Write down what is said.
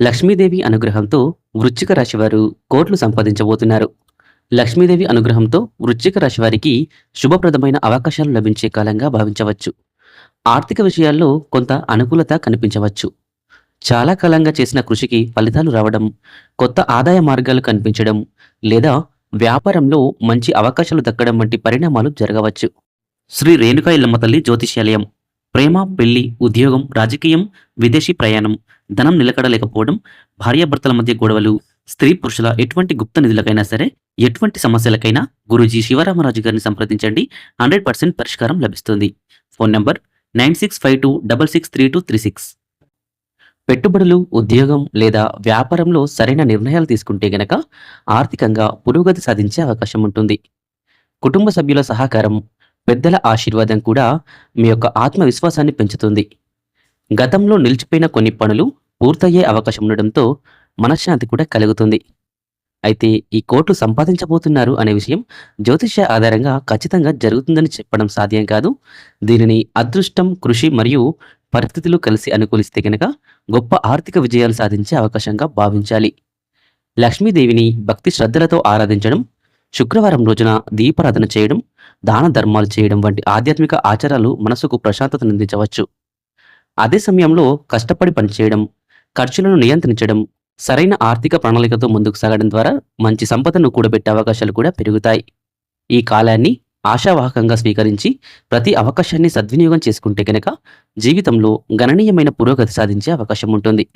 లక్ష్మీదేవి అనుగ్రహంతో వృశ్చిక రాశి వారు కోట్లు సంపాదించబోతున్నారు. లక్ష్మీదేవి అనుగ్రహంతో వృశ్చిక రాశి వారికి శుభప్రదమైన అవకాశాలు లభించే కాలంగా భావించవచ్చు. ఆర్థిక విషయాల్లో కొంత అనుకూలత కనిపించవచ్చు. చాలా కాలంగా చేసిన కృషికి ఫలితాలు రావడం, కొత్త ఆదాయ మార్గాలు కనిపించడం, లేదా వ్యాపారంలో మంచి అవకాశాలు దక్కడం వంటి పరిణామాలు జరగవచ్చు. శ్రీ రేణుకా ఎల్లమ్మ తల్లి జ్యోతిష్యాలయం. ప్రేమ, పెళ్లి, ఉద్యోగం, రాజకీయం, విదేశీ ప్రయాణం, ధనం నిలకడ లేకపోవడం, భార్యాభర్తల మధ్య గొడవలు, స్త్రీ పురుషుల ఎటువంటి గుప్త నిధులకైనా సరే, ఎటువంటి సమస్యలకైనా గురూజీ శివరామరాజు గారిని సంప్రదించండి. 100% పరిష్కారం లభిస్తుంది. Phone number 9652663236. పెట్టుబడులు, ఉద్యోగం లేదా వ్యాపారంలో సరైన నిర్ణయాలు తీసుకుంటే గనక ఆర్థికంగా పురోగతి సాధించే అవకాశం ఉంటుంది. కుటుంబ సభ్యుల సహకారం, పెద్దల ఆశీర్వాదం కూడా మీ యొక్క ఆత్మవిశ్వాసాన్ని పెంచుతుంది. గతంలో నిలిచిపోయిన కొన్ని పనులు పూర్తయ్యే అవకాశం ఉండడంతో మనశ్శాంతి కూడా కలుగుతుంది. అయితే ఈ కోట్లు సంపాదించబోతున్నారు అనే విషయం జ్యోతిష్య ఆధారంగా ఖచ్చితంగా జరుగుతుందని చెప్పడం సాధ్యం కాదు. దీనిని అదృష్టం, కృషి మరియు పరిస్థితులు కలిసి అనుకూలిస్తే కనుక గొప్ప ఆర్థిక విజయాలు సాధించే అవకాశంగా భావించాలి. లక్ష్మీదేవిని భక్తి శ్రద్ధలతో ఆరాధించడం, శుక్రవారం రోజున దీపారాధన చేయడం, దాన ధర్మాలు చేయడం వంటి ఆధ్యాత్మిక ఆచారాలు మనసుకు ప్రశాంతతను అందించవచ్చు. అదే సమయంలో కష్టపడి పనిచేయడం, ఖర్చులను నియంత్రించడం, సరైన ఆర్థిక ప్రణాళికతో ముందుకు సాగడం ద్వారా మంచి సంపదను కూడబెట్టే అవకాశాలు కూడా పెరుగుతాయి. ఈ కాలాన్ని ఆశావాహకంగా స్వీకరించి ప్రతి అవకాశాన్ని సద్వినియోగం చేసుకుంటే కనుక జీవితంలో గణనీయమైన పురోగతి సాధించే అవకాశం ఉంటుంది.